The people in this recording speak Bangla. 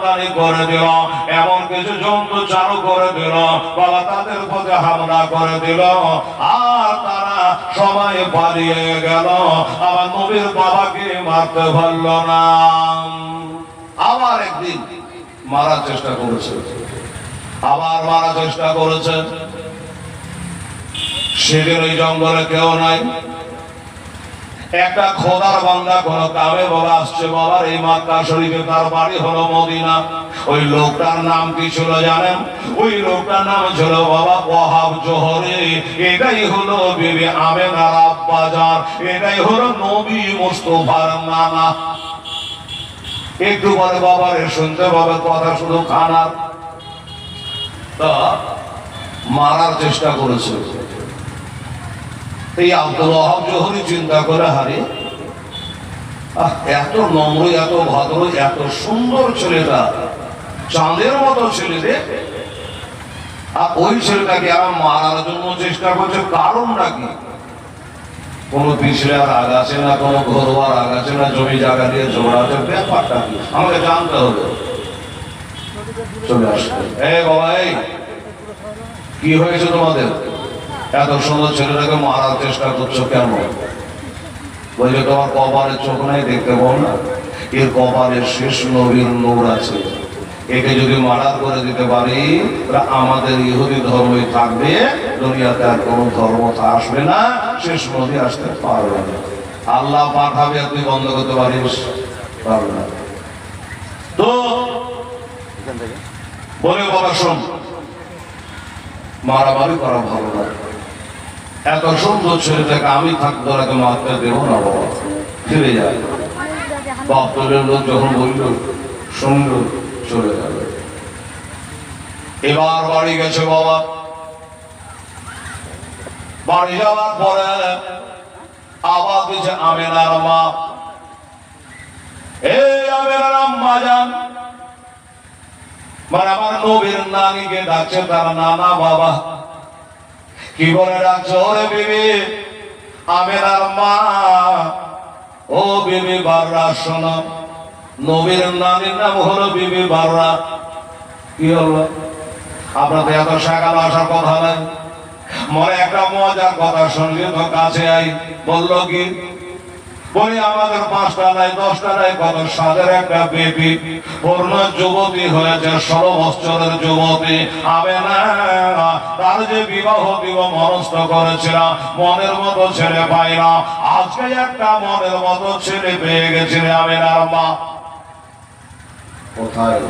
করে দিল, এমন কিছু জন্তু চালু করে দিল, বাবা তাদের প্রতি হামলা করে দিল, আর তারা সবাই পালিয়ে গেল। আমার নবীর বাবাকে মারতে পারল না। আবার একদিন মারার চেষ্টা করেছে, আবার মারার চেষ্টা করেছে। সেদিন ওই জঙ্গলে কেউ নাই। একটা খোদার বান্দা কোন কামে বাবা আসছে, বাবার এই মক্কা শরীফে, তার বাড়ি হলো মদিনা। ওই লোকটার নাম কি ছিল জানেন? ওই লোকটার নাম ছিল বাবা ওয়াহাব জোহরি। এটাই হলো বিবি আমেনার আব্বাজান, এটাই হলো নবী মুস্তাফার নানা। একটু পরে বাবারে শুনতে বাবার কথা শুধু খানার, তা মারার চেষ্টা করেছে। এই আব্দুল ওয়াহাব জোহরি চিন্তা করে, হারে এত নম্র, এত ভদ্র, এত সুন্দর ছেলেটা, চাঁদের মতো ছেলে রে, আর ওই ছেলেটাকে আমার মারার জন্য চেষ্টা করছে। কারণ নাকি কোনো পিছলে রাগ আছে না, কোনো ঘরোয়া রাগ আছে না, জমি জায়গা দিয়ে ঝগড়া আছে, ব্যাপারটা কি আমাকে জানতে হবে। চলে আসবে, এই বাবা, এই কি হয়েছে তোমাদের? এত সুন্দর ছেলেটাকে মারার চেষ্টা করছো কেন? বলছে তোমার কপালের চোখ নাই, দেখতে পাও না? এর কপালের শেষ নবীর নূর আছে, একে যদি মারার করে দিতে পারি আমাদের ইহুদি ধর্মই থাকবে, দুনিয়াতে আর কোন ধর্ম আসবে না, শেষ নবী আসতে পারবে না। আল্লাহ পাঠাবে, তুই বন্ধ করতে পারিস? পারবে না। তো বলে বাবা শোন, মারামারি করা ভালো না। এত সুন্দর ছেলেটাকে আমি থাকতে ওরাকে মারতে দেবো না বাবা, ফিরে যায়। বাপের লোক যখন বলল, শুনল, চলে যাবে। এবার বাড়ি গেছে বাবা। বাড়ি যাওয়ার পরে আবার দিয়েছে আমেনার মা। এই আমেনার আম্মা যান, মানে আমার নবীর নানিকে ডাকছে তার নানা বাবা। কি বলে ডাকছে? ওরে বিবি আমেনার মা, ও বিবি বাররা শোনো। নবীর নানির নাম হলো বিবি বাররা। কি হলো? আপনাদের এত সকালে আসার কথা নাই, মনে একটা মজার কথা শুনলি তো কাছে আই। বললো কি? বলি আমাদের 5টা নাই 10টা নাই, কত সাদের একটা বেবি, পূর্ণ যুবতী হয়েছে, 16 বছরের যুবতী আমেনা। তার যে বিবাহ দিব মনস্থ করেছিলাম, মনের মতো ছেলে পাই না, আজকে একটা মনের মতো ছেলে পেয়ে গেছিলে আমেনার মা। কোথায়?